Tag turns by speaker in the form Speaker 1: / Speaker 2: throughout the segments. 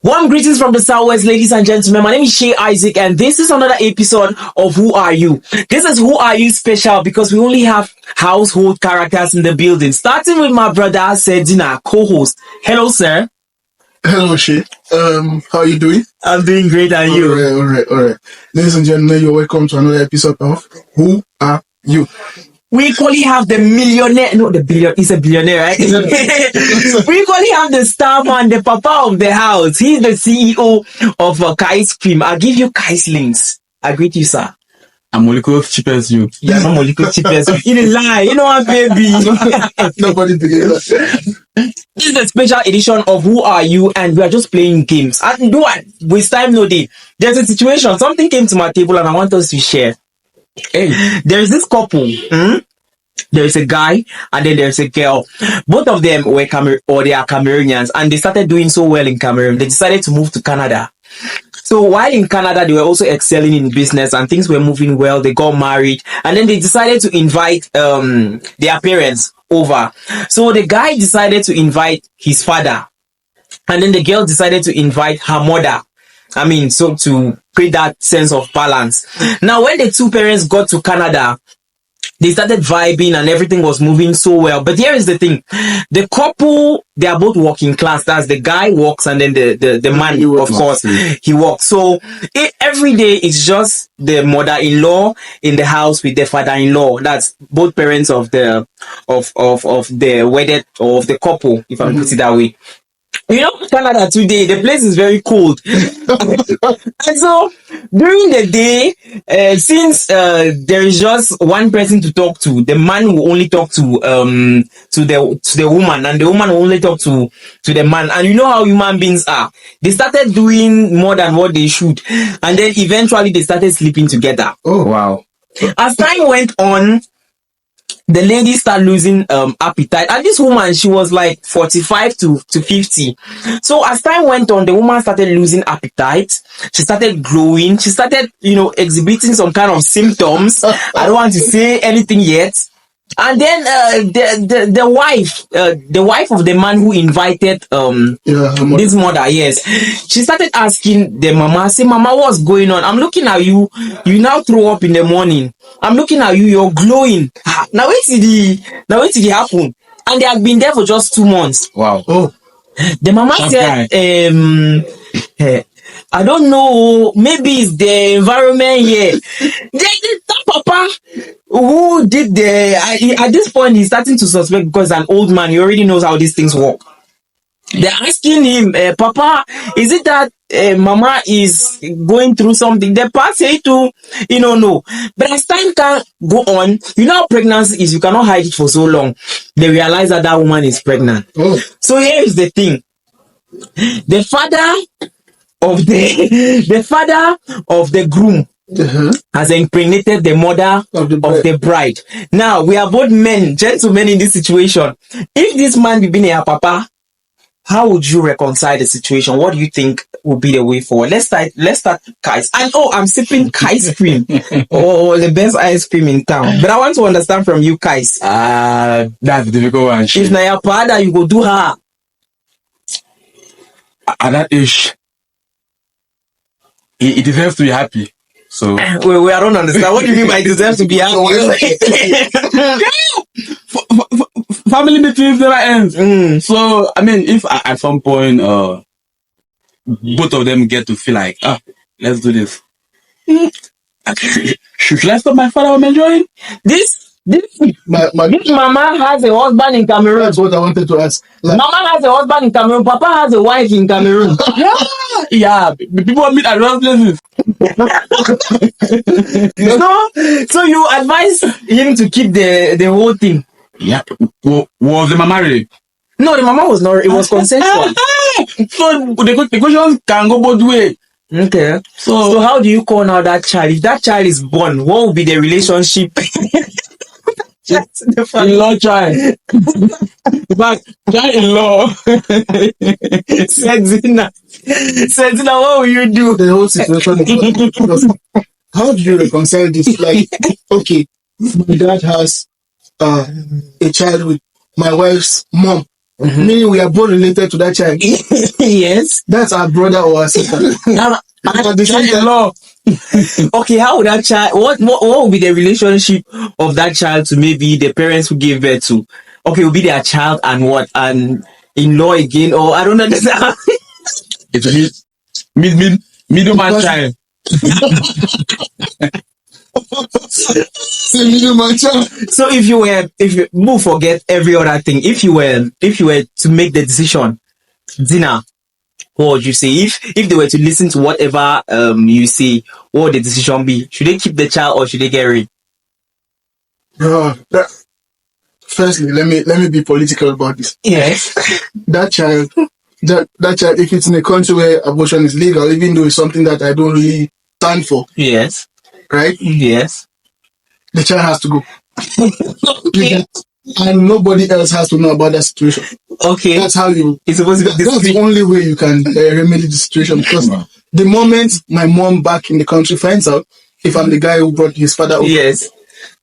Speaker 1: Warm greetings from the Southwest, ladies and gentlemen. My name is Shay Isaac, and this is another episode of Who Are You? This is Who Are You special because we only have household characters in the building. Starting with my brother, Sedina, co-host. Hello, sir.
Speaker 2: Hello, Shay. How are you doing?
Speaker 1: I'm doing great, and you?
Speaker 2: All right. Ladies and gentlemen, you're welcome to another episode of Who Are You?
Speaker 1: We equally have the millionaire, he's a billionaire, right? We equally have the star man, the papa of the house. He's the CEO of Kai's Cream. I'll give you Kai's links. I greet you, sir.
Speaker 3: I'm molecule cheap as you.
Speaker 1: Yeah, I'm molecule cheap as you. You didn't lie. You know what, baby?
Speaker 2: Nobody believes that.
Speaker 1: This is a special edition of Who Are You? And we are just playing games. And do I waste time? No day. There's a situation. Something came to my table and I want us to share. Hey, there's this couple. There's a guy and then there's a girl. Both of them were they are Cameroonians, and they started doing so well in Cameroon. They decided to move to Canada. So while in Canada, they were also excelling in business and things were moving well. They got married and then they decided to invite their parents over. So the guy decided to invite his father, and then the girl decided to invite her mother. So to create that sense of balance. Now, when the two parents got to Canada, they started vibing and everything was moving so well. But here is the thing. The couple, they are both working class. That's the guy works and then the man, of course, he works. So every day it's just the mother-in-law in the house with the father-in-law. That's both parents of the wedded, or of the couple, if I put it that way. You know, Canada today, the place is very cold. And so, during the day, since there is just one person to talk to, the man will only talk to the woman, and the woman will only talk to the man. And you know how human beings are. They started doing more than what they should. And then eventually they started sleeping together.
Speaker 2: Oh, wow.
Speaker 1: As time went on, the lady started losing appetite, and this woman, she was like 45 to 50. So as time went on, the woman started losing appetite. She started growing. She started, exhibiting some kind of symptoms. I don't want to say anything yet. And then the wife of the man who invited this mother, yes, she started asking the mama, say, "Mama, what's going on? I'm looking at you. You now throw up in the morning. I'm looking at you. You're glowing. Now wait till it happen." And they had been there for just 2 months.
Speaker 3: Wow.
Speaker 2: Oh,
Speaker 1: the mama said, I don't know, maybe it's the environment here. That papa who did at this point, he's starting to suspect because an old man, he already knows how these things work. They're asking him, Papa, is it that mama is going through something? The papa say to, no. But as time can go on, how pregnancy is, you cannot hide it for so long. They realize that woman is pregnant.
Speaker 2: Oh.
Speaker 1: So here is the thing. The father of the groom has impregnated the mother of the bride. Now, we are both gentlemen in this situation. If this man be being a papa, how would you reconcile the situation? What do you think will be the way forward? Let's start Kai's. And I'm sipping Kai's cream. The best ice cream in town. But I want to understand from you, Kai's.
Speaker 3: That's a difficult one.
Speaker 1: If na your father, you go do her.
Speaker 3: At that age, he deserves to be happy. So
Speaker 1: I don't understand. What do you mean by deserves to be happy?
Speaker 3: Family meetings never ends. So if at some point both of them get to feel like, let's do this. Should I stop my father from enjoying this? This
Speaker 1: mama has a husband in Cameroon.
Speaker 2: That's what I wanted to ask.
Speaker 1: Mama has a husband in Cameroon. Papa has a wife in Cameroon.
Speaker 3: Yeah, people meet at those places.
Speaker 1: So you advise him to keep the whole thing?
Speaker 3: Yeah. Was the mama ready?
Speaker 1: No, the mama was not. It was consensual.
Speaker 3: So the questions can go both ways.
Speaker 1: Okay. So how do you call now that child? If that child is born, what will be the relationship?
Speaker 3: In-law child. But child-in-law.
Speaker 1: Sedina, what will you do?
Speaker 2: The whole situation. How do you reconcile this? Like, okay, my dad has a child with my wife's mom. meaning we are both related to that child.
Speaker 1: Yes.
Speaker 2: That's our brother or our sister. At the same time,
Speaker 3: law.
Speaker 1: Okay, how would that child? What would be the relationship of that child to maybe the parents who gave birth to? Okay, will be their child and what and in-law again, or I don't understand.
Speaker 3: It will be middleman
Speaker 2: Because-
Speaker 3: child.
Speaker 2: say middleman child.
Speaker 1: So if you move forget every other thing, if you were to make the decision, Dina, what would you say? If they were to listen to whatever you say, what would the decision be? Should they keep the child or should they get rid?
Speaker 2: Firstly, let me be political about this.
Speaker 1: Yes.
Speaker 2: That child, if it's in a country where abortion is legal, even though it's something that I don't really stand for,
Speaker 1: Yes.
Speaker 2: right?
Speaker 1: Yes.
Speaker 2: The child has to go.
Speaker 1: Okay.
Speaker 2: And nobody else has to know about that situation.
Speaker 1: Okay.
Speaker 2: That's how you.
Speaker 1: It's supposed to be
Speaker 2: That's the only way you can remedy the situation. Because the moment my mom back in the country finds out if I'm the guy who brought his father over,
Speaker 1: Yes.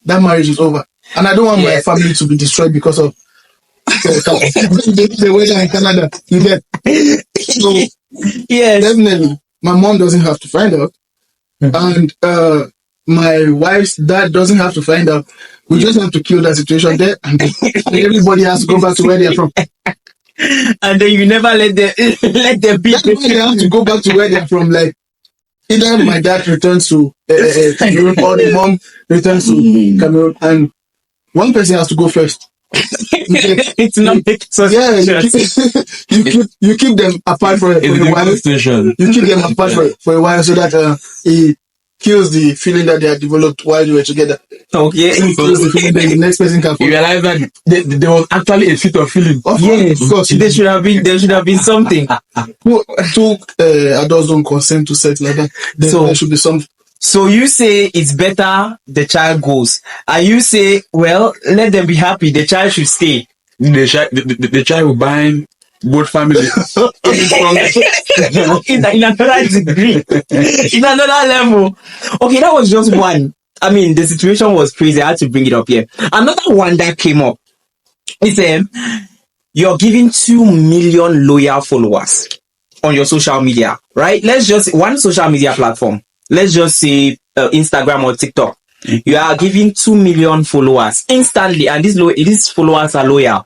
Speaker 2: that marriage is over. And I don't want my
Speaker 1: Yes.
Speaker 2: family to be destroyed because of the weather in Canada. You get? So
Speaker 1: Yes.
Speaker 2: definitely, my mom doesn't have to find out, and my wife's dad doesn't have to find out. We just have to kill that situation there, and everybody has to go back to where they're from.
Speaker 1: And then you never let them be.
Speaker 2: That's why they have to go back to where they're from. Like either my dad returns to Cameroon or the mom returns to Cameroon, and one person has to go first.
Speaker 1: It's not making sense.
Speaker 2: Yeah, you keep them apart for a
Speaker 3: It's a
Speaker 2: while.
Speaker 3: different situation.
Speaker 2: You keep them apart for a while so that it kills the feeling that they had developed while you were together.
Speaker 1: Okay.
Speaker 2: It kills the feeling that the next person can
Speaker 3: You
Speaker 2: follow.
Speaker 3: realize that there was actually a fit of feeling.
Speaker 2: Of course.
Speaker 1: There should have been something.
Speaker 2: Two adults don't consent to sex like that. There should be some.
Speaker 1: So you say it's better the child goes, and you say, well, let them be happy. The child should stay.
Speaker 3: The child will bind both families.
Speaker 1: in another degree, in another level. Okay, that was just one. I mean, the situation was crazy. I had to bring it up here. Another one that came up is you're giving 2 million loyal followers on your social media, right? Let's just one social media platform. Let's just say Instagram or TikTok. You are giving 2 million followers instantly, and these followers are loyal.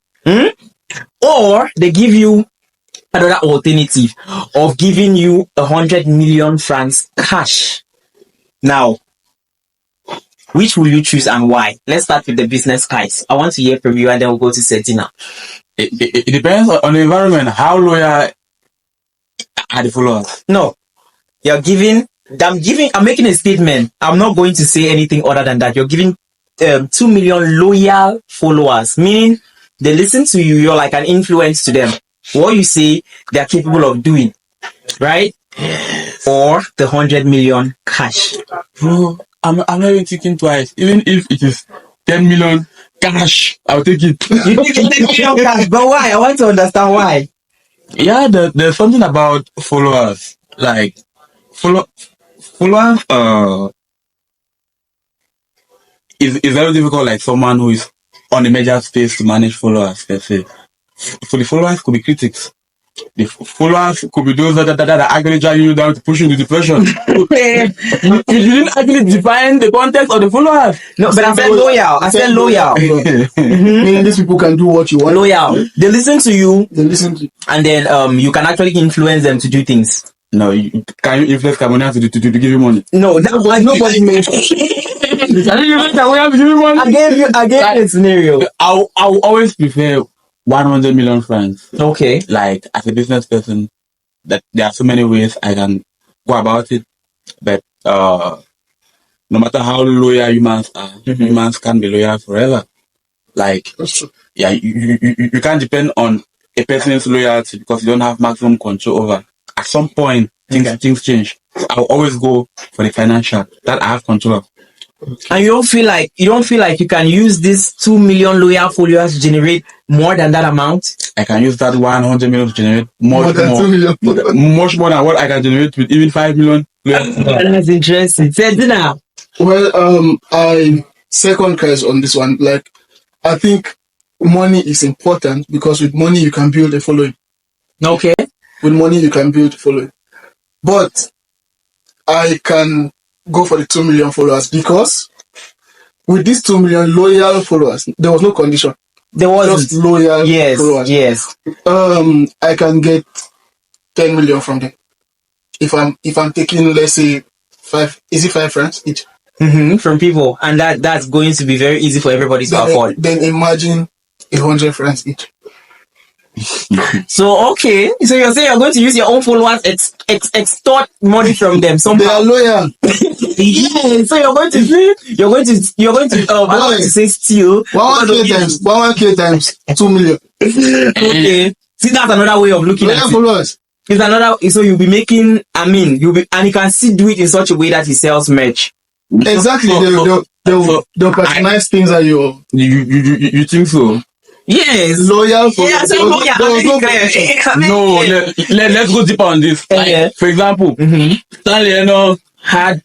Speaker 1: Or they give you another alternative of giving you 100 million francs cash. Now, which will you choose and why? Let's start with the business guys. I want to hear from you, and then we'll go to Setina.
Speaker 3: It depends on the environment. How loyal are the followers?
Speaker 1: No, I'm making a statement. I'm not going to say anything other than that. You're giving 2 million loyal followers, meaning they listen to you. You're like an influence to them. What you say, they're capable of doing, right? Or the 100 million cash.
Speaker 3: Bro, I'm not even thinking twice. Even if it is 10 million cash, I'll take it.
Speaker 1: You think it's 10 million cash, but why? I want to understand why.
Speaker 3: Yeah, there's something about followers. Like followers is very difficult, like someone who is on a major stage to manage followers, let's say. So the followers could be critics. The followers could be those that are actually dragging you down to push you into depression. You didn't actually define the context of the followers.
Speaker 1: No, but I said loyal. I said loyal.
Speaker 2: Meaning these people can do what you want.
Speaker 1: Loyal. They listen to you,
Speaker 2: They listen to.
Speaker 1: and then you can actually influence them to do things.
Speaker 3: No, can you influence Cameroonians to give you money?
Speaker 1: No, that was
Speaker 2: Nobody mentioned.
Speaker 3: Can you influence Cameroonians to give you money?
Speaker 1: I gave you a scenario.
Speaker 3: I'll always prefer 100 million francs.
Speaker 1: Okay.
Speaker 3: Like, as a business person, that there are so many ways I can go about it. But no matter how loyal humans are, humans can't be loyal forever. Like,
Speaker 2: That's true.
Speaker 3: yeah, you can't depend on a person's loyalty because you don't have maximum control over. At some point, things change. So I'll always go for the financial that I have control of.
Speaker 1: And you don't feel like you can use this 2 million loyal followers to generate more than that amount?
Speaker 3: I can use that 100 million to generate
Speaker 2: More
Speaker 3: much
Speaker 2: than 2 million.
Speaker 3: much more than what I can generate with even 5 million.
Speaker 1: That's interesting. Setina.
Speaker 2: Well, I second Chris on this one. Like, I think money is important because with money you can build a following.
Speaker 1: Okay.
Speaker 2: With money you can build a following. But I can go for the 2 million followers because with these 2 million loyal followers, there was no condition.
Speaker 1: There was
Speaker 2: Just loyal followers.
Speaker 1: Yes.
Speaker 2: I can get 10 million from them. If I'm taking, let's say, 5 francs each.
Speaker 1: From people, and that's going to be very easy for everybody to afford.
Speaker 2: Then imagine 100 francs each.
Speaker 1: So okay, so you're saying you're going to use your own followers, extort money from them somehow.
Speaker 2: They are loyal.
Speaker 1: Yeah, so you're going to say steal.
Speaker 2: 1K times 2 million.
Speaker 1: Okay, see, that's another way of looking at it.
Speaker 2: Followers.
Speaker 1: It's another. So you'll be making. And you can still do it in such a way that he sells merch.
Speaker 2: Exactly. They'll patronize things that you
Speaker 3: think so?
Speaker 1: Yes.
Speaker 2: Loyal for
Speaker 1: let's
Speaker 3: go deeper on this. Like, for example, Stanley Eno had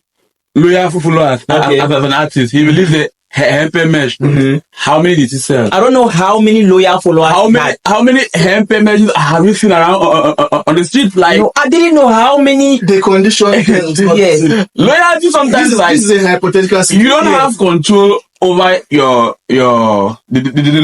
Speaker 3: loyal followers as an artist. He released the Hempe mesh. How many did he sell?
Speaker 1: I don't know how many loyal followers.
Speaker 3: How many Hempe meshes have you seen around on the street? Like,
Speaker 1: no, I didn't know how many.
Speaker 2: The condition.
Speaker 1: Yes.
Speaker 3: Loyalty sometimes
Speaker 2: this is a hypothetical situation.
Speaker 3: You don't have control over the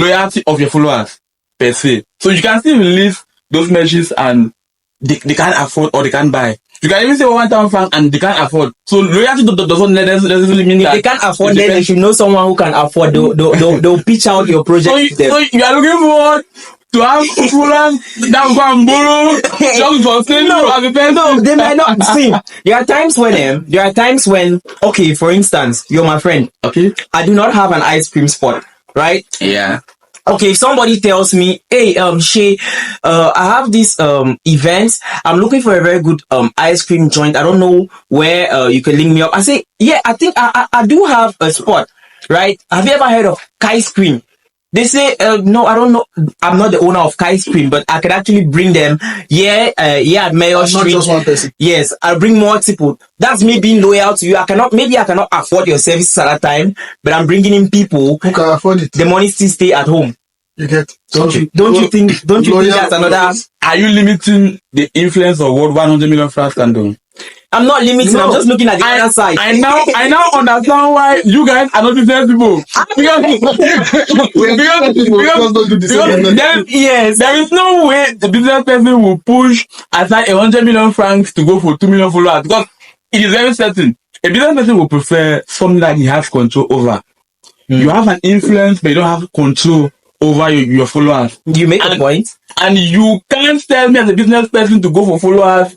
Speaker 3: loyalty of your followers per se. So you can still release those meshes and they can't afford or they can't buy. You can even say 1,000 francs and they can't afford. So loyalty doesn't necessarily mean that
Speaker 1: they can't afford. Then if you know someone who can afford, they'll pitch out your project.
Speaker 3: So you are looking forward to have followers that will go and borrow just for saying
Speaker 1: no, they might not see. There are times when okay, for instance, you're my friend.
Speaker 3: Okay.
Speaker 1: I do not have an ice cream spot, right?
Speaker 3: Yeah.
Speaker 1: Okay, if somebody tells me, hey, Shay, I have this event. I'm looking for a very good ice cream joint. I don't know where you can link me up. I say, yeah, I think I do have a spot, right? Have you ever heard of Kai's Cream? They say, no, I don't know. I'm not the owner of Kai's Cream, but I could actually bring them. At Mayor Street.
Speaker 2: Not just one person.
Speaker 1: Yes, I'll bring multiple. That's me being loyal to you. I cannot afford your services at that time, but I'm bringing in people
Speaker 2: who can afford it.
Speaker 1: The money still stay at home.
Speaker 2: You get?
Speaker 1: Don't you think that's another?
Speaker 3: Are you limiting the influence of what 100 million francs can do?
Speaker 1: I'm not limiting. No. I'm just looking at the other side.
Speaker 3: I now understand why you guys are not business people. Because there is no way the business person will push aside 100 million francs to go for 2 million followers, because it is very certain a business person will prefer something that he has control over. You have an influence, but you don't have control over your followers.
Speaker 1: You make a point.
Speaker 3: And you can't tell me as a business person to go for followers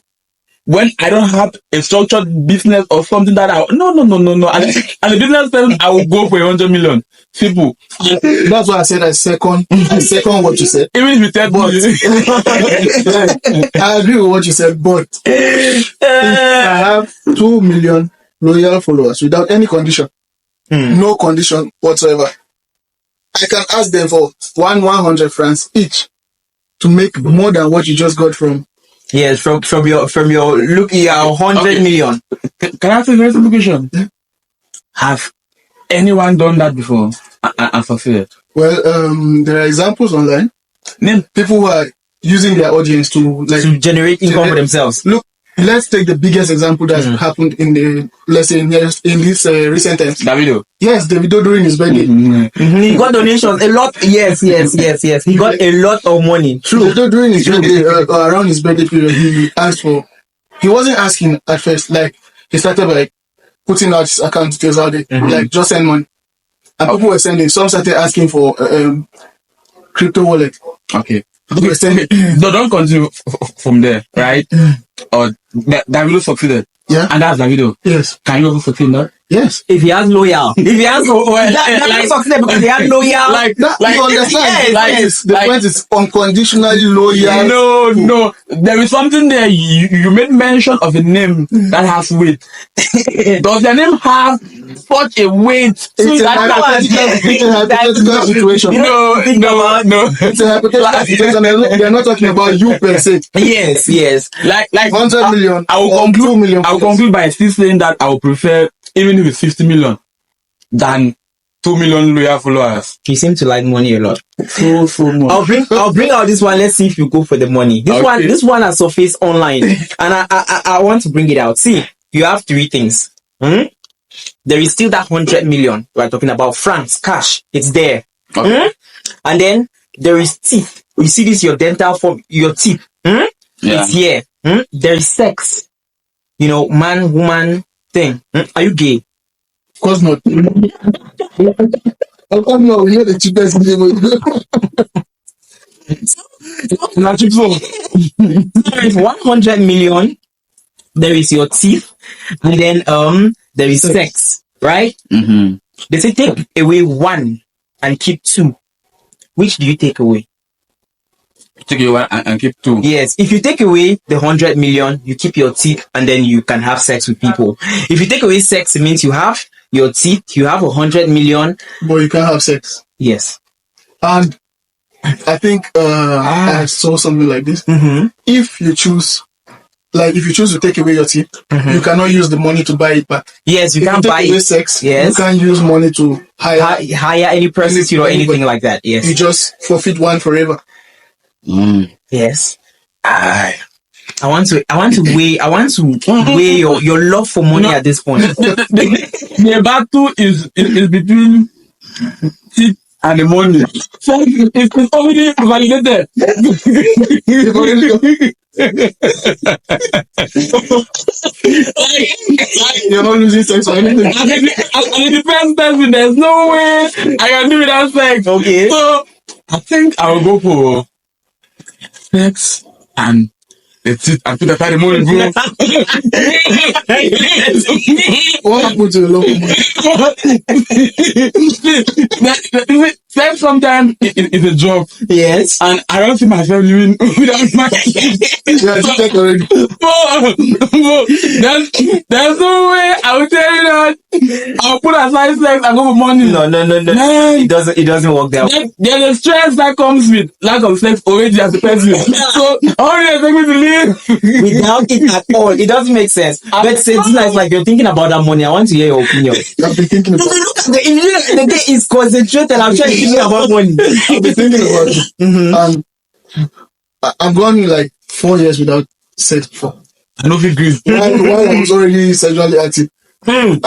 Speaker 3: when I don't have a structured business or something that no. As a business person, I will go for 100 million. Simple.
Speaker 2: That's why I said I second what you said.
Speaker 3: Even if you tell
Speaker 2: me. I agree with what you said, but if I have 2 million loyal followers without any condition, no condition whatsoever, I can ask them for 100 francs each to make more than what you just got from.
Speaker 1: Yes, from your look, 100 million.
Speaker 3: Can I ask a very simple question? Yeah. Have anyone done that before and succeeded?
Speaker 2: Well, there are examples online.
Speaker 3: Name
Speaker 2: people who are using their audience to
Speaker 1: generate income for themselves.
Speaker 2: Look, let's take the biggest example that happened in the, let's say, in this recent times.
Speaker 3: Davido.
Speaker 2: Yes, Davido during his birthday.
Speaker 1: He got donations, a lot. Yes. He got a lot of money.
Speaker 2: True. Davido during his birthday, around his birthday period, he asked for, he wasn't asking at first, like, he started by putting out his account details out there, like, just send money. And people were sending, some started asking for crypto wallet.
Speaker 3: Okay. No, don't continue from there, right? Or Davido succeeded.
Speaker 2: Yeah.
Speaker 3: And that's Davido.
Speaker 2: Yes.
Speaker 3: Can you also succeed in that?
Speaker 2: Yes.
Speaker 1: If he has loyal. If he has like succeeded because he has loyal.
Speaker 2: Like you understand? Yes. The point is unconditionally loyal.
Speaker 3: No. There is something there. You made mention of a name that has weight. Does the name have such a weight?
Speaker 2: It's a hypothetical situation.
Speaker 3: No.
Speaker 2: It's a hypothetical situation. They're not talking about you per se.
Speaker 1: Yes.
Speaker 3: Like
Speaker 2: 100 million.
Speaker 3: I will conclude
Speaker 2: 2 million.
Speaker 3: I will conclude by still saying that I will prefer, even if it's 50 million, than 2 million loyal followers.
Speaker 1: You seem to like money a lot.
Speaker 3: So much.
Speaker 1: I'll bring out this one. Let's see if you go for the money. This one has surfaced online, and I want to bring it out. See, you have 3 things. There is still that 100 million we're talking about. Francs, cash. It's there.
Speaker 3: Okay.
Speaker 1: And then there is teeth. You see this, your dental form, your teeth.
Speaker 3: Yeah.
Speaker 1: It's here. There is sex. You know, man, woman thing. Are you gay?
Speaker 2: Of course not. Of course not. We know the cheapest game.
Speaker 3: Not cheap, so.
Speaker 1: There is 100 million. There is your teeth, and then there is sex, right? They say take away 1 and keep 2. Which do you take away?
Speaker 3: Take it away and keep 2.
Speaker 1: Yes, if you take away the 100 million, you keep your teeth, and then you can have sex with people. If you take away sex, it means you have your teeth, you have 100 million,
Speaker 2: But you can't have sex.
Speaker 1: yes.
Speaker 2: And I think I saw something like this. If you choose to take away your teeth, you cannot use the money to buy it back.
Speaker 1: Yes, you
Speaker 2: If
Speaker 1: can't
Speaker 2: you
Speaker 1: buy
Speaker 2: take away
Speaker 1: it.
Speaker 2: sex,
Speaker 1: Yes.
Speaker 2: you can't use money to hire.
Speaker 1: Hire any prostitute or anything like that. Yes.
Speaker 2: You just forfeit one forever.
Speaker 1: Yes. I want to weigh your love for money at this point.
Speaker 3: The battle is between teeth and the money. So it's already validated.
Speaker 2: You're not losing sex or anything.
Speaker 3: As the first person, there's no way I can do without sex.
Speaker 1: Okay.
Speaker 3: So I think I will go for sex and the teeth and put aside the money, bro.
Speaker 2: What happened to the love of money?
Speaker 3: Sex sometimes is a job,
Speaker 1: Yes.
Speaker 3: and I don't see myself living without my
Speaker 2: Yeah, you take already.
Speaker 3: There's no way I will tell you that I'll put aside sex and go for money.
Speaker 1: No.
Speaker 3: Man,
Speaker 1: It doesn't work that way.
Speaker 3: there's a stress that comes with lack of sex already as a person. So how do you expect me to live
Speaker 1: Without it at all, it doesn't make sense. But since it's like you're thinking about that money, I want to hear your opinion.
Speaker 2: I've been thinking about it.
Speaker 1: Look at the day is concentrated. I'm sure he's thinking about money.
Speaker 2: I've been thinking about it. And I've gone like 4 years without sex before.
Speaker 3: I don't feel good.
Speaker 2: While I was already sexually active. My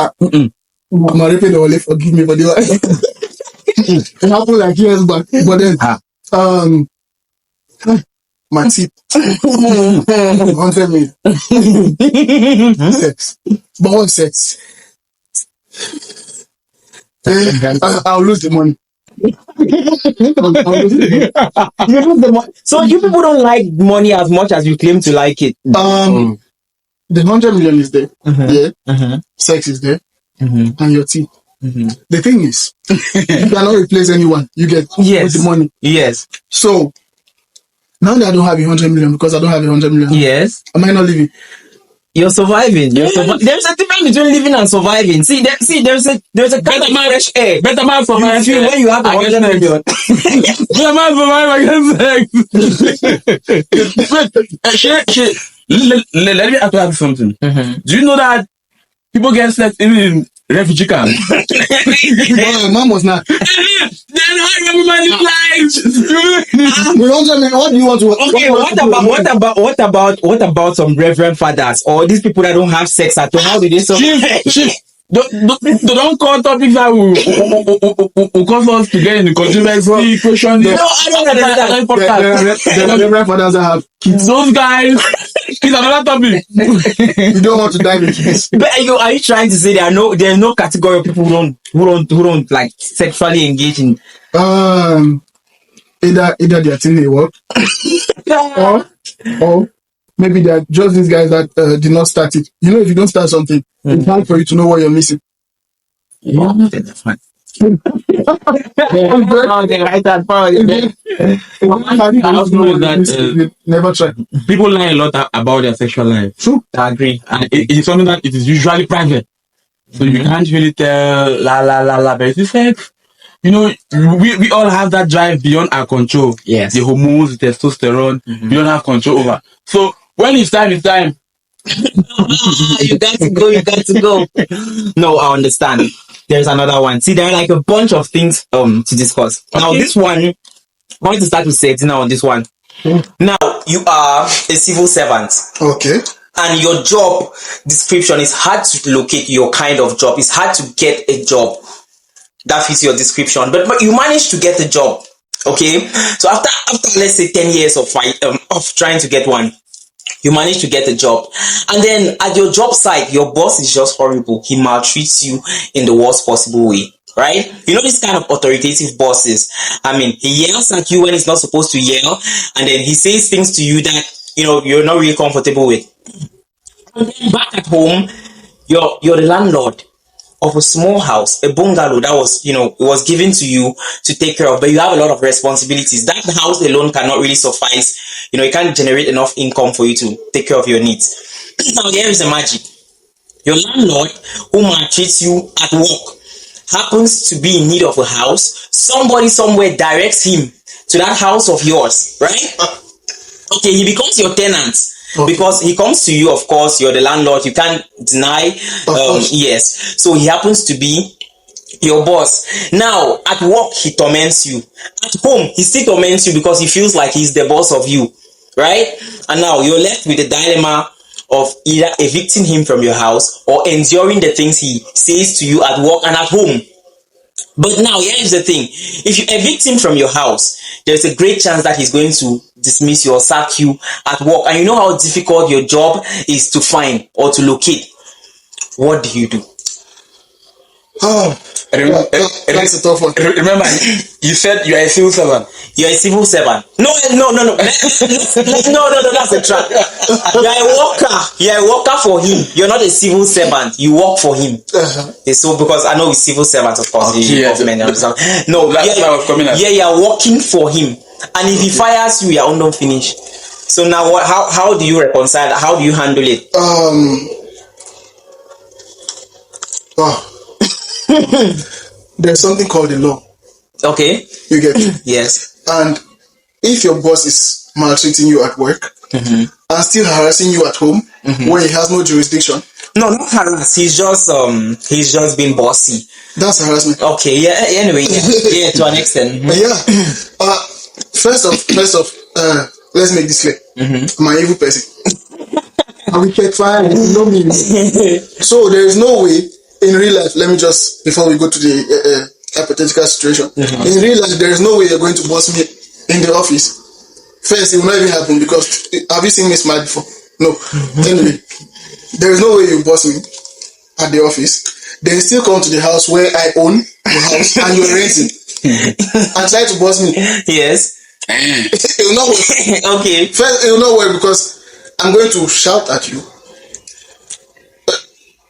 Speaker 2: raping only forgive me for the it happened like years back. But then my teeth 100 million. Sex. But what sex? I'll lose the money.
Speaker 1: So you people don't like money as much as you claim to like it.
Speaker 2: The 100 million is there. Yeah. Sex is there. And your teeth. The thing is, you cannot replace anyone you get with the money.
Speaker 1: Yes.
Speaker 2: So now that I don't have 100 million because I don't have 100 million.
Speaker 1: Yes.
Speaker 2: Am I not living?
Speaker 1: You're surviving. There's a difference between living and surviving. See, there's a kind of fresh air.
Speaker 3: Better man survive.
Speaker 1: You feel when you have 100 million.
Speaker 3: Better man survive against sex. Let me ask you something. Do you know that people get sex even in refugee camps?
Speaker 2: No, mom was not.
Speaker 3: Then how everybody lives?
Speaker 2: What do you want to?
Speaker 1: Okay, what about some reverend fathers or these people that don't have sex at all? How do they survive?
Speaker 3: Don't call topics that will cause us to get in the controversy question.
Speaker 1: No, I don't understand.
Speaker 2: The reverend fathers that have kids.
Speaker 3: Those guys is another topic.
Speaker 2: You don't want to dive into this.
Speaker 1: But are you trying to say there's no category of people who don't like sexually engage in?
Speaker 2: Either their thing they work, or maybe they're just these guys that did not start it. You know, if you don't start something, it's hard for you to know what you're missing.
Speaker 3: Yeah, that's fine.
Speaker 2: Never try.
Speaker 3: People lie a lot about their sexual life.
Speaker 1: True, I agree.
Speaker 3: And it's something that it is usually private. So you can't really tell but it's sex. You know, we all have that drive beyond our control.
Speaker 1: Yes.
Speaker 3: The hormones, the testosterone, we don't have control over. So when it's time,
Speaker 1: You got to go. You got to go. No, I understand. There's another one. See, there are like a bunch of things to discuss. Now, this one, I'm going to start with setting on this one. Now, you are a civil servant.
Speaker 2: Okay.
Speaker 1: And your job description is hard to locate your kind of job. It's hard to get a job that fits your description. But you managed to get a job. Okay. So after let's say 10 years of trying to get one, you manage to get a job. And then at your job site, your boss is just horrible. He maltreats you in the worst possible way. Right? You know, this kind of authoritative bosses. I mean, he yells at you when he's not supposed to yell, and then he says things to you that, you know, you're not really comfortable with. And then back at home, you're the landlord of a small house, a bungalow that was, you know, it was given to you to take care of, but you have a lot of responsibilities. That house alone cannot really suffice. You know, it can't generate enough income for you to take care of your needs. Now, there is a magic. Your landlord who maltreats you at work happens to be in need of a house. Somebody somewhere directs him to that house of yours, right? Okay, he becomes your tenant. Okay. Because he comes to you, of course, you're the landlord, you can't deny. Yes. So he happens to be your boss. Now, at work, he torments you. At home, he still torments you because he feels like he's the boss of you, right? And now you're left with the dilemma of either evicting him from your house or enduring the things he says to you at work and at home. But now, here's the thing. If you evict him from your house, there's a great chance that he's going to dismiss you or sack you at work. And you know how difficult your job is to find or to locate. What do you do?
Speaker 2: Oh, that's a tough one.
Speaker 3: Remember, you said you are a civil servant.
Speaker 1: You're a civil servant. No. No, that's a trap. You're a worker for him. You're not a civil servant. You work for him. So, because I know with civil servants, of course, no, you're working for him. And if he fires you, you're undone finish. So now, how do you reconcile that? How do you handle it?
Speaker 2: There's something called the law.
Speaker 1: Okay.
Speaker 2: You get it?
Speaker 1: Yes.
Speaker 2: And if your boss is maltreating you at work and still harassing you at home where he has no jurisdiction.
Speaker 1: No, not harass. He's just being bossy.
Speaker 2: That's harassment.
Speaker 1: Okay. Yeah. Anyway. Yeah. To an extent.
Speaker 2: Yeah. First off, let's make this clear. I'm an evil person. I will get fine. You know me. So there is no way in real life. Let me just, before we go to the hypothetical situation, in real life there is no way you're going to boss me in the office. First, it will not even happen because have you seen me smile before? No. Anyway, there is no way you boss me at the office. Then still come to the house where I own the house and you're renting and try to boss me.
Speaker 1: Yes.
Speaker 2: It will not work.
Speaker 1: Okay.
Speaker 2: First, it will not work because I'm going to shout at you.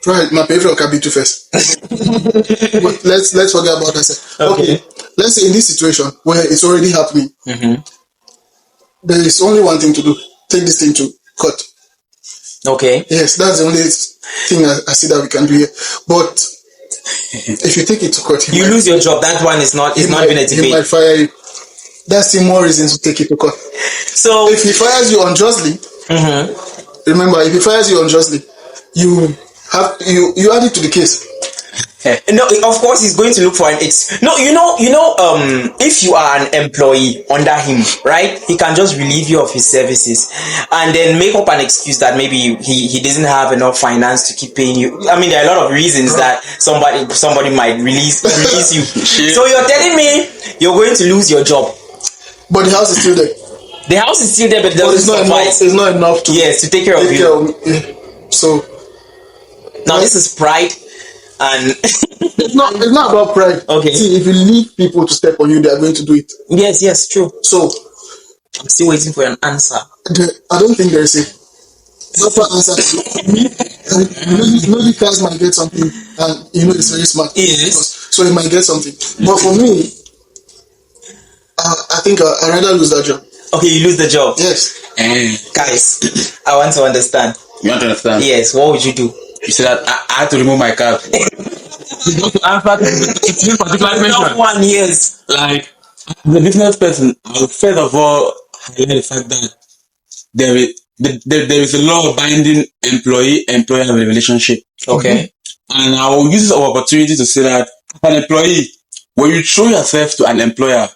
Speaker 2: Right, my behavior can be too fast. But let's forget about that. Okay. Let's say in this situation where it's already happening, there is only one thing to do. Take this thing to court.
Speaker 1: Okay.
Speaker 2: Yes, that's the only thing I see that we can do here. But if you take it to court,
Speaker 1: you lose your job. That one is not even a debate.
Speaker 2: He might fire you. That's the more reason to take it to court.
Speaker 1: So
Speaker 2: if he fires you unjustly, remember, if he fires you unjustly, you add it to the case.
Speaker 1: No, of course he's going to look for an if you are an employee under him, right, he can just relieve you of his services and then make up an excuse that maybe he doesn't have enough finance to keep paying you. I mean, there are a lot of reasons that somebody might release you. So you're telling me you're going to lose your job,
Speaker 2: but the house is still there.
Speaker 1: The house is still there, but it's
Speaker 2: not enough to
Speaker 1: take care of you.
Speaker 2: Yeah. So
Speaker 1: now this is pride. And
Speaker 2: it's not about pride.
Speaker 1: Okay.
Speaker 2: See, if you leave people to step on you, they are going to do it.
Speaker 1: Yes, true.
Speaker 2: So
Speaker 1: I'm still waiting for an answer.
Speaker 2: I don't think there's a proper answer. Maybe Kaz might get something, and it's very smart.
Speaker 1: Yes.
Speaker 2: So he might get something. But for me, I think I'd rather lose that job.
Speaker 1: Okay, you lose the job.
Speaker 2: Yes.
Speaker 1: Guys, I want to understand.
Speaker 3: You want to understand?
Speaker 1: Yes. What would you do?
Speaker 3: You said that I had to remove my card. Answer this particular question.
Speaker 1: One, yes.
Speaker 3: Like, the business person, I will first of all highlight the fact that there is a law binding employee-employer relationship.
Speaker 1: Okay.
Speaker 3: And I will use this opportunity to say that as an employee, when you throw yourself to an employer,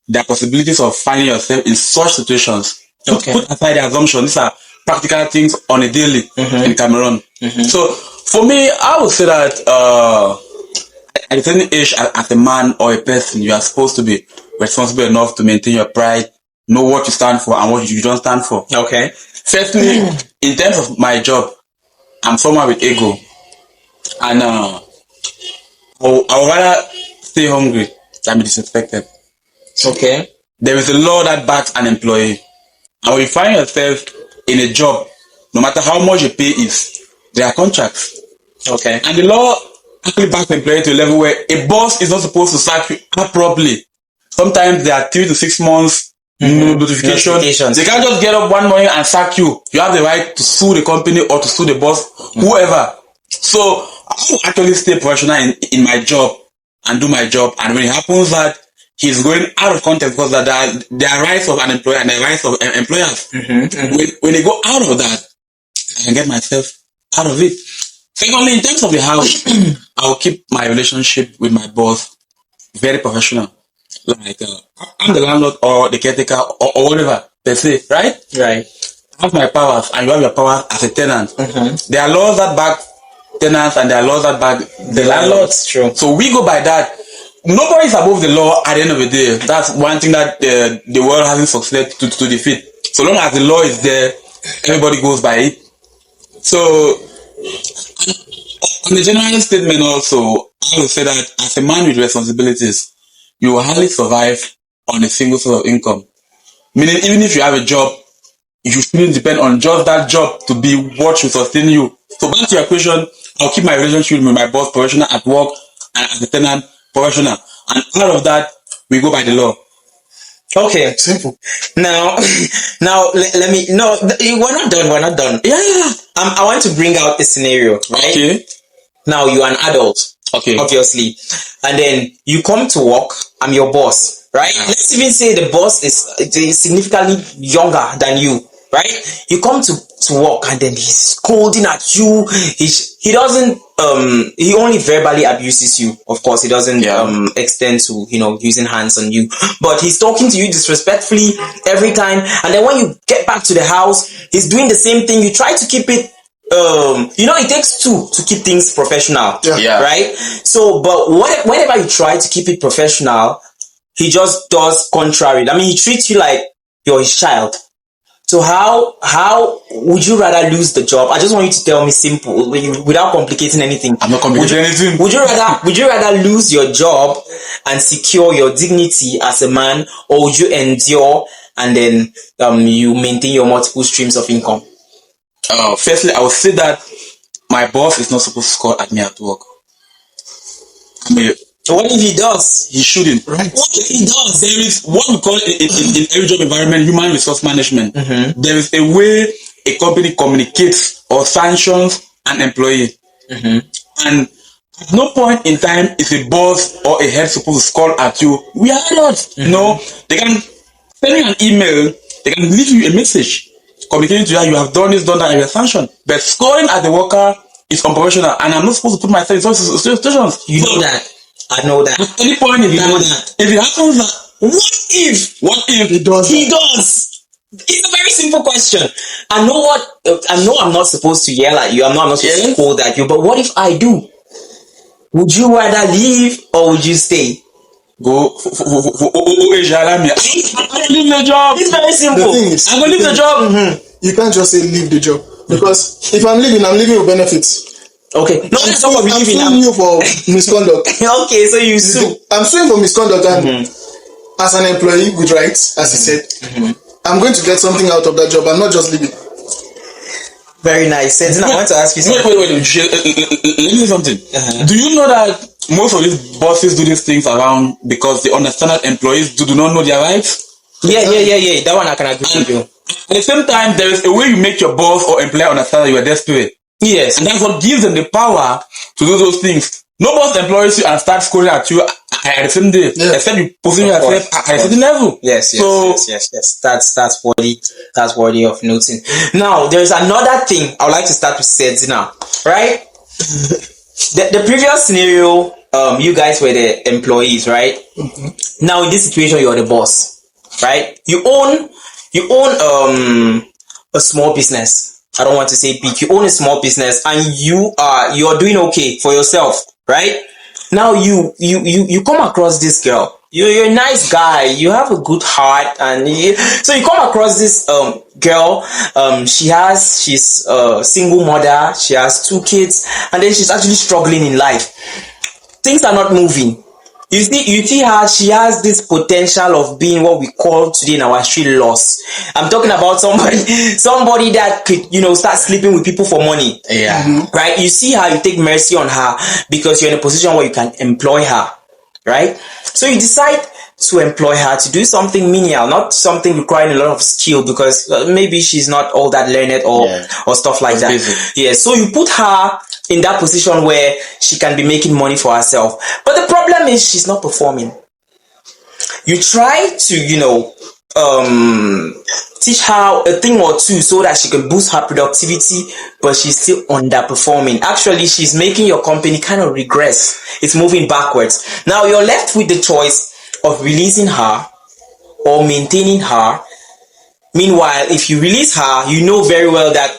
Speaker 3: there are possibilities of finding yourself in such situations.
Speaker 1: Okay.
Speaker 3: Put aside the assumption, these are practical things on a daily in Cameroon. So for me, I would say that at a certain age, as a man or a person, you are supposed to be responsible enough to maintain your pride, know what you stand for and what you don't stand for.
Speaker 1: Okay.
Speaker 3: Firstly, in terms of my job, I'm someone with ego, and I would rather stay hungry than be disrespected.
Speaker 1: Okay.
Speaker 3: There is a law that backs an employee, and when you find yourself in a job, no matter how much your pay is, there are contracts.
Speaker 1: Okay.
Speaker 3: And the law actually backs the employee to a level where a boss is not supposed to sack you abruptly. Sometimes there are 3 to 6 months notifications. They can't just get up one morning and sack you. You have the right to sue the company or to sue the boss, whoever. So I will actually stay professional in my job and do my job. And when it happens that he's going out of context, because there are rights of an employer and there are rights of employers. When they go out of that, I can get myself out of it. Secondly, in terms of the house, I will keep my relationship with my boss very professional. Like I'm the landlord or the caretaker or whatever per se, right?
Speaker 1: Right.
Speaker 3: I have my powers and you have your powers as a tenant. There are laws that back tenants and there are laws that back the landlords.
Speaker 1: True.
Speaker 3: So we go by that. Nobody is above the law at the end of the day. That's one thing that the world hasn't succeeded to defeat. So long as the law is there, everybody goes by it. So on the general statement also, I would say that as a man with responsibilities, you will hardly survive on a single source of income. Meaning, even if you have a job, you shouldn't depend on just that job to be what should sustain you. So back to your question, I'll keep my relationship with my boss professional at work and as a tenant professional. And out of that, we go by the law.
Speaker 1: Okay.
Speaker 2: Simple.
Speaker 1: Now, let me. No, we're not done. We're not done.
Speaker 3: Yeah.
Speaker 1: I want to bring out a scenario, right?
Speaker 3: Okay.
Speaker 1: Now you're an adult.
Speaker 3: Okay.
Speaker 1: Obviously, and then you come to work. I'm your boss, right?
Speaker 3: Yeah.
Speaker 1: Let's even say the boss is significantly younger than you, right? You come to work and then he's scolding at you. He doesn't he only verbally abuses you. Of course, he doesn't extend to using hands on you, but he's talking to you disrespectfully every time. And then when you get back to the house, he's doing the same thing. You try to keep it. It takes two to keep things professional, right? So, but whenever you try to keep it professional, he just does contrary. I mean, he treats you like you're his child. So how would you rather lose the job? I just want you to tell me simple, without complicating anything.
Speaker 3: I'm not complicating anything.
Speaker 1: Would you rather lose your job and secure your dignity as a man, or would you endure and then you maintain your multiple streams of income?
Speaker 3: Firstly, I would say that my boss is not supposed to scold at me at work. I mean,
Speaker 1: what if he does?
Speaker 3: He shouldn't.
Speaker 2: Right.
Speaker 1: What if he does?
Speaker 3: There is what we call in every job environment human resource management. There is a way a company communicates or sanctions an employee. And at no point in time is a boss or a head supposed to scold at you. We are not. No, they can send you an email. They can leave you a message communicating to you have done this, done that, and you are sanctioned. But scolding at the worker is unprofessional, and I'm not supposed to put myself in such situations.
Speaker 1: You know that. I know that.
Speaker 3: At any point in time, if it happens that, what if
Speaker 2: He does?
Speaker 1: He does. It's a very simple question. I know I'm not supposed to yell at you. I'm not supposed to scold at you. But what if I do? Would you rather leave or would you stay?
Speaker 3: Go leave the job.
Speaker 1: It's very simple.
Speaker 2: The thing is,
Speaker 1: I'm gonna leave the job.
Speaker 2: You can't just say leave the job, because if I'm leaving with benefits.
Speaker 1: Okay. No, that's not what we're
Speaker 2: I'm
Speaker 1: leaving.
Speaker 2: suing you for misconduct.
Speaker 1: Okay, so you sue.
Speaker 2: I'm suing for misconduct, and as an employee with rights, as he said, I'm going to get something out of that job. I'm not just leaving.
Speaker 1: Very nice. Sedin, I want to ask you something.
Speaker 3: Wait. Let me say something. Do you know that most of these bosses do these things around because they understand that employees do not know their rights?
Speaker 1: Yeah. That one I can agree with you.
Speaker 3: At the same time, there is a way you make your boss or employer understand that you are desperate.
Speaker 1: Yes.
Speaker 3: And that's what gives them the power to do those things. Nobody employs you and starts scoring at you at the same day,
Speaker 2: Yeah.
Speaker 3: except you position
Speaker 1: Of course,
Speaker 3: yourself at a certain level.
Speaker 1: Yes.
Speaker 3: So
Speaker 1: That's worthy of noting. Now, there's another thing I would like to start with Sedzina, right? The previous scenario, you guys were the employees, right? Now in this situation, you're the boss, right? You own a small business. I don't want to say big. You own a small business, and you're doing okay for yourself, right? Now you come across this girl. You're a nice guy. You have a good heart, and so you come across this girl. She's a single mother. She has 2 kids, and then she's actually struggling in life. Things are not moving. You see her, she has this potential of being what we call today in our street loss. I'm talking about somebody that could, start sleeping with people for money.
Speaker 3: yeah.
Speaker 1: Right? You see her, you take mercy on her because you're in a position where you can employ her. Right? So you decide to employ her to do something menial, not something requiring a lot of skill, because maybe she's not all that learned or stuff like that.
Speaker 3: Basic.
Speaker 1: Yeah, so you put her in that position where she can be making money for herself. But the problem is she's not performing. You try to, teach her a thing or two so that she can boost her productivity, but she's still underperforming. Actually, she's making your company kind of regress. It's moving backwards. Now you're left with the choice of releasing her or maintaining her. Meanwhile, if you release her, you know very well that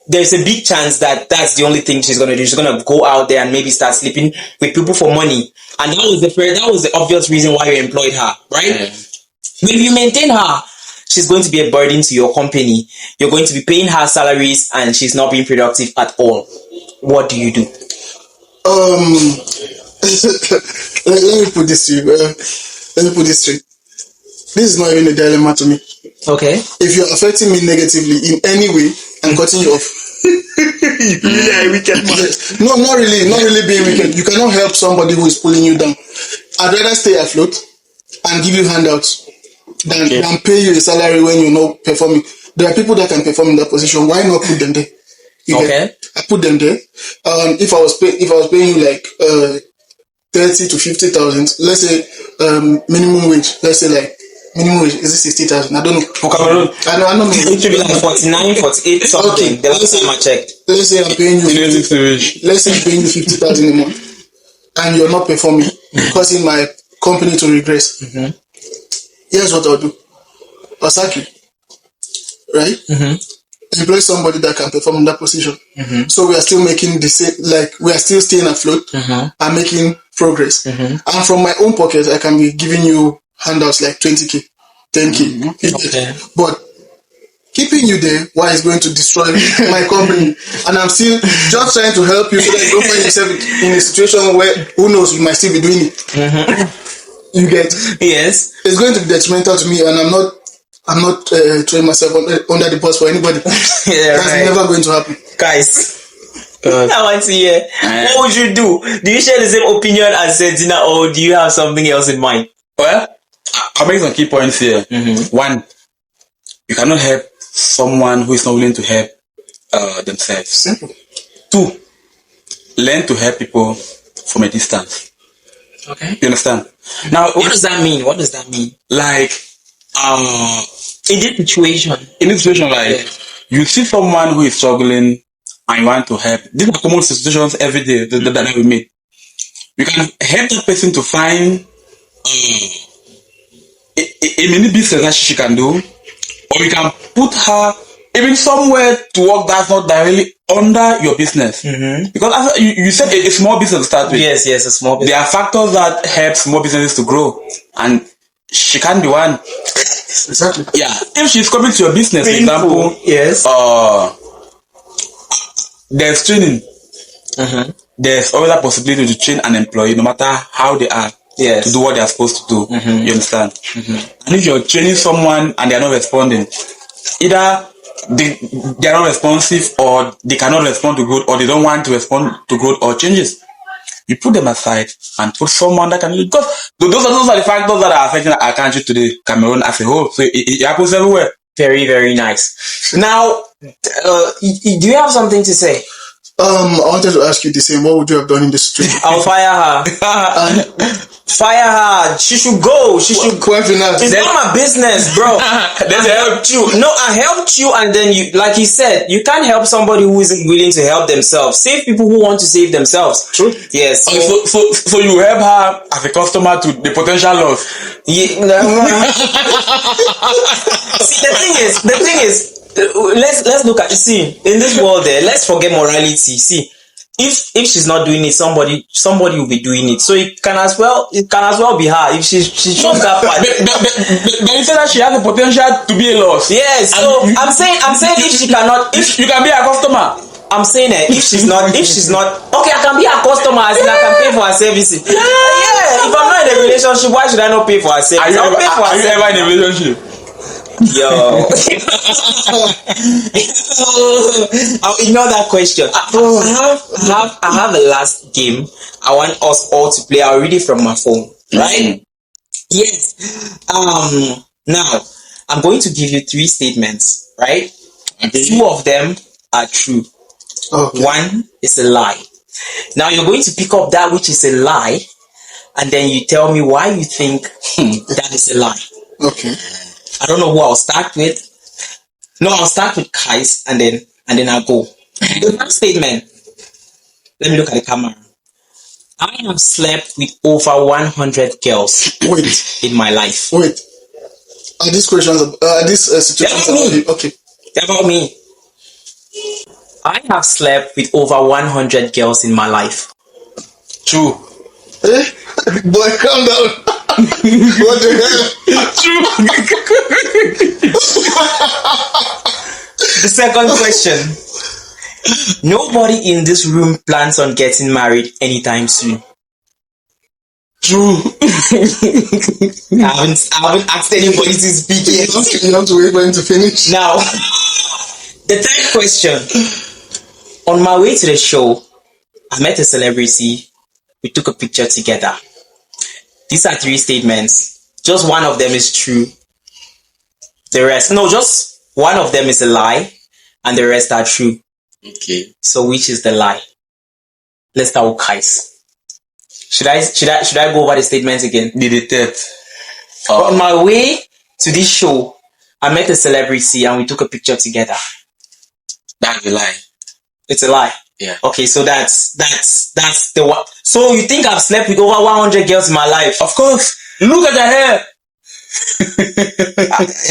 Speaker 1: there's a big chance that that's the only thing she's going to do. She's going to go out there and maybe start sleeping with people for money. And that was the obvious reason why you employed her, right?
Speaker 3: Yeah.
Speaker 1: But if you maintain her, she's going to be a burden to your company. You're going to be paying her salaries and she's not being productive at all. What do you do?
Speaker 2: Let me put this to you. Let me put this straight. This is not even a dilemma to me.
Speaker 1: Okay.
Speaker 2: If you're affecting me negatively in any way, I'm cutting you off.
Speaker 1: You really are a wicked man.
Speaker 2: No, not really being wicked. You cannot help somebody who is pulling you down. I'd rather stay afloat and give you handouts than pay you a salary when you're not performing. There are people that can perform in that position. Why not put them there? I put them there. If I was paying you like 30 to 50,000, let's say minimum wage. Let's say like minimum wage is it 60,000? I don't know. I don't know.
Speaker 1: It should be like 49, 48 something.
Speaker 2: Okay.
Speaker 1: The last time I checked.
Speaker 2: Let's say I'm paying you. Let's say I'm paying you 50,000 a month, and you're not performing, causing my company to regress. Here's what I'll do. I'll sack you. Right? Employ somebody that can perform in that position. So we are still making the same, like we are still staying afloat and making progress. And from my own pocket, I can be giving you handouts like 20k, 10k.
Speaker 1: Okay.
Speaker 2: But keeping you there, why is going to destroy my company? And I'm still just trying to help you so that you don't find yourself in a situation where who knows, you might still be doing it. You get?
Speaker 1: Yes.
Speaker 2: It's going to be detrimental to me, and I'm not throwing myself under the bus for anybody.
Speaker 1: Yeah,
Speaker 2: That's never going to happen.
Speaker 1: Guys, I want to hear. What would you do? Do you share the same opinion as Sedzina, or do you have something else in mind?
Speaker 3: Well, I'll make some key points here. One, you cannot help someone who is not willing to help themselves.
Speaker 2: Simple.
Speaker 3: 2, learn to help people from a distance.
Speaker 1: Okay.
Speaker 3: You understand? Now,
Speaker 1: What does that mean? What does that mean?
Speaker 3: like,
Speaker 1: In this situation.
Speaker 3: you see someone who is struggling and you want to help. These are common situations every day that we meet. You can help that person to find a mini business that she can do, or you can put her even somewhere to work that's not directly under your business. Because as you said a small business to start with.
Speaker 1: Yes, a small business.
Speaker 3: There are factors that help small businesses to grow, and she can be one.
Speaker 2: Exactly.
Speaker 3: Yeah, if she's coming to your business, for example,
Speaker 1: yes.
Speaker 3: There's training. There's always a possibility to train an employee, no matter how they are, to do what they are supposed to do. You understand? And if you're training someone and they are not responding, either they are not responsive, or they cannot respond to growth, or they don't want to respond to growth or changes, you put them aside and put someone that can, because those are the factors that are affecting our country today, Cameroon as a whole. So it happens everywhere.
Speaker 1: Very, very nice. Now, do you have something to say?
Speaker 2: I wanted to ask you the same. What would you have done in this situation?
Speaker 1: I'll fire her. Fire her. She should go. She should. It's not my business, bro.
Speaker 3: There's help
Speaker 1: you. No, I helped you, and then you, like you said, you can't help somebody who isn't willing to help themselves. Save people who want to save themselves.
Speaker 2: True.
Speaker 1: Yes.
Speaker 3: So you help her as a customer to the potential loss.
Speaker 1: Yeah. See, the thing is, let's look at, see, in this world there, let's forget morality. See, if she's not doing it, somebody will be doing it. So it can as well be her if she shows that part.
Speaker 3: But you say that she has the potential to be a loss.
Speaker 1: Yes. So I'm saying if she cannot, if
Speaker 3: you can be a customer.
Speaker 1: I'm saying that if she's not okay, I can be a customer as in I can pay for her services. Yeah. If I'm not in a relationship, why should I not pay for her services?
Speaker 3: Are you ever in a relationship?
Speaker 1: Yo. I'll ignore that question. I have a last game I want us all to play. I'll read it from my phone. Right? Yes. Now I'm going to give you 3 statements, right?
Speaker 3: Okay.
Speaker 1: 2 of them are true.
Speaker 2: Okay.
Speaker 1: 1 is a lie. Now you're going to pick up that which is a lie, and then you tell me why you think that is a lie.
Speaker 2: Okay.
Speaker 1: I don't know who I'll start with. No, I'll start with Kais, and then I'll go. The first statement. Let me look at the camera. I have slept with over 100 girls.
Speaker 2: Wait.
Speaker 1: In my life.
Speaker 2: Wait. Are these questions? These situations
Speaker 1: about me?
Speaker 2: Okay.
Speaker 1: About me. I have slept with over 100 girls in my life.
Speaker 3: True.
Speaker 2: Eh? Boy, calm down. What the hell?
Speaker 3: True.
Speaker 1: The second question. Nobody in this room plans on getting married anytime soon.
Speaker 3: True.
Speaker 1: I haven't asked anybody to speak yet.
Speaker 2: You have to wait for him to finish.
Speaker 1: Now, the third question. On my way to the show, I met a celebrity. We took a picture together. These are 3 statements. Just one of them is true. Just one of them is a lie, and the rest are true.
Speaker 3: Okay.
Speaker 1: So which is the lie? Let's start with Kais. Should I go over the statements again?
Speaker 3: The third.
Speaker 1: On my way to this show, I met a celebrity and we took a picture together.
Speaker 3: That's a lie.
Speaker 1: It's a lie.
Speaker 3: Yeah.
Speaker 1: Okay, so that's the one. So you think I've slept with over 100 girls in my life?
Speaker 3: Of course. Look at the hair.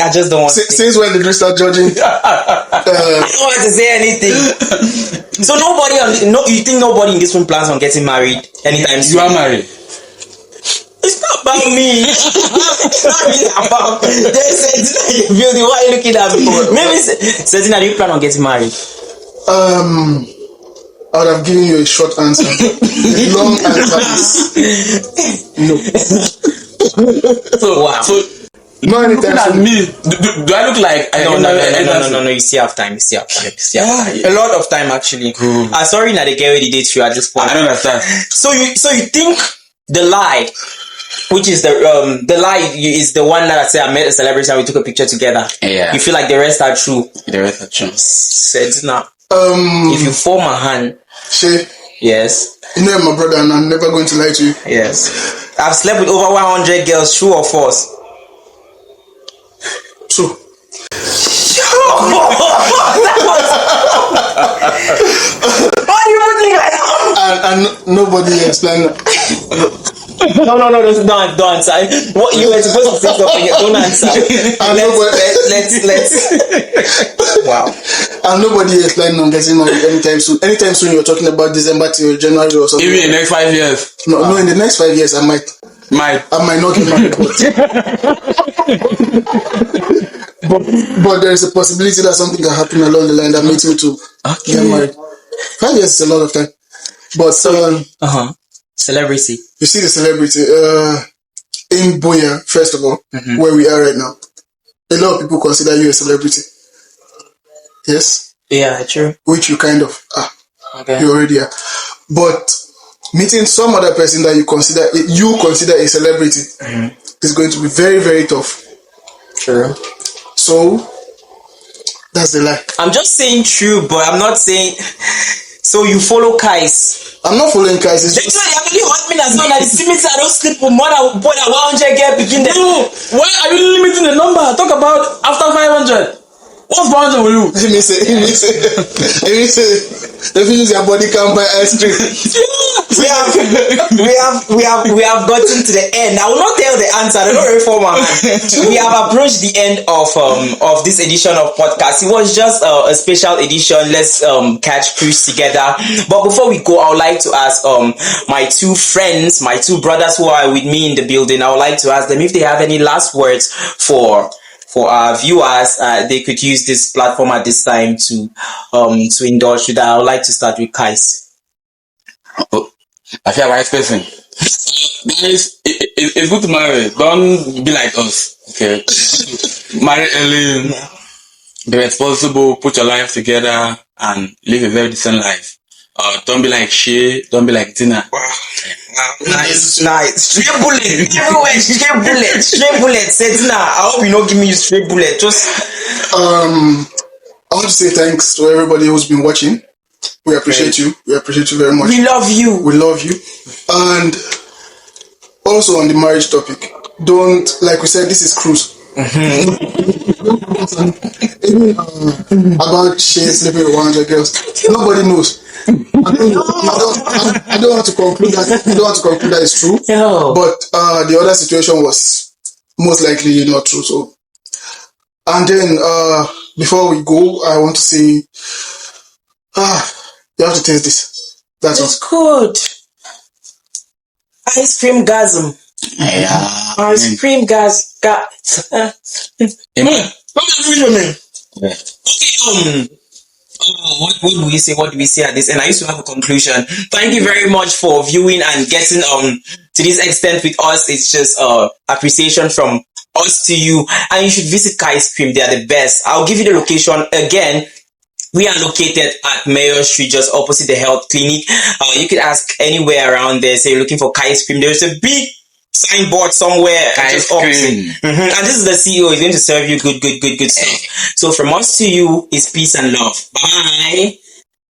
Speaker 1: I just don't want to
Speaker 2: Since when did we start judging?
Speaker 1: I don't want to say anything. So you think nobody in this room plans on getting married anytime soon?
Speaker 3: You are married.
Speaker 1: It's not about me. It's not really about. There's Sentina in the building. Why are you looking at me? Maybe Sentina, do you plan on getting married?
Speaker 2: I would have given you a short answer. The long answer is no.
Speaker 1: Wow.
Speaker 3: So
Speaker 2: no,
Speaker 3: looking at me, do I look like
Speaker 1: no, you still have time. A lot of time actually. I'm sorry now they get ready to date you at this point.
Speaker 3: I don't understand.
Speaker 1: So you think the lie, which is the lie is the one that I said I met a celebrity and we took a picture together.
Speaker 3: Yeah.
Speaker 1: You feel like the rest are true.
Speaker 3: The rest are true.
Speaker 1: Said now.
Speaker 2: If
Speaker 1: you form a hand.
Speaker 2: Shay.
Speaker 1: Yes.
Speaker 2: You know I'm my brother and I'm never going to lie to you.
Speaker 1: Yes. I've slept with over 100 girls, true or false?
Speaker 2: True.
Speaker 1: Why are you looking like that?
Speaker 2: And nobody explained.
Speaker 1: No, don't answer. What you were supposed to say something, don't answer. Let's. Wow.
Speaker 2: And nobody is planning on getting married anytime soon. Anytime soon, you're talking about December till January or something.
Speaker 3: Even in the next 5 years.
Speaker 2: No, in the next 5 years, I might not get married. But there is a possibility that something can happen along the line that makes me to get married. 5 years is a lot of time. But
Speaker 1: celebrity.
Speaker 2: You see the celebrity in Bunya, first of all, where we are right now. A lot of people consider you a celebrity. Yes?
Speaker 1: Yeah, true.
Speaker 2: Which you kind of are.
Speaker 1: Okay.
Speaker 2: You already are. But meeting some other person that you consider a celebrity is going to be very, very tough.
Speaker 1: True. So
Speaker 2: that's the lie.
Speaker 1: I'm just saying true, but I'm not saying. So you follow Kais.
Speaker 2: I'm not following Kais. It's
Speaker 1: They
Speaker 2: just,
Speaker 1: actually hurt me as well. That the Simmons I don't sleep with more than 100 girl begin there.
Speaker 3: No, why are you limiting the number? Talk about after 500. What's 500 with you?
Speaker 2: let me say, if you use your body count by ice cream.
Speaker 1: we have gotten to the end. I will not tell the answer. I don't reform my hand. We have approached the end of this edition of podcast. It was just a special edition. Let's catch cruise together. But before we go, I would like to ask my two friends, my two brothers who are with me in the building. I would like to ask them if they have any last words for our viewers. They could use this platform at this time to indulge with that. I would like to start with Kais.
Speaker 3: Oh, I feel right person. Guys, it's good to marry. Don't be like us. Okay. Marry early, be responsible, put your life together, and live a very decent life. Don't be like Shay, don't be like Tina.
Speaker 1: Nice. Straight bullet. Everywhere, straight bullet. Say Tina, I hope you don't give me straight bullet. Just
Speaker 2: I want to say thanks to everybody who's been watching. We appreciate you. We appreciate you very much.
Speaker 1: we love you.
Speaker 2: We love you. And also on the marriage topic, don't, like we said, this is cruise. Even about Shay sleeping with 100 girls, nobody knows. I don't want to conclude that. I don't want to conclude that it's true.
Speaker 1: Yo.
Speaker 2: But the other situation was most likely not true. So, and then before we go, I want to say, you have to taste this. That's all.
Speaker 1: It's good. Ice cream gasm.
Speaker 3: Yeah.
Speaker 1: Ice cream gas.
Speaker 3: Amen.
Speaker 1: Come on, read your name.
Speaker 3: Yeah.
Speaker 1: Okay, what do we say? What do we say at this end? I used to have a conclusion. Thank you very much for viewing and getting to this extent with us. It's just appreciation from us to you, and you should visit Kais Cream. They are the best. I'll give you the location again. We are located at Mayor Street, just opposite the health clinic. You could ask anywhere around there. Say you're looking for Kais Cream. There's a big signboard somewhere just opposite. And this is the CEO. He's going to serve you good stuff. So from us to you is peace and love. Bye.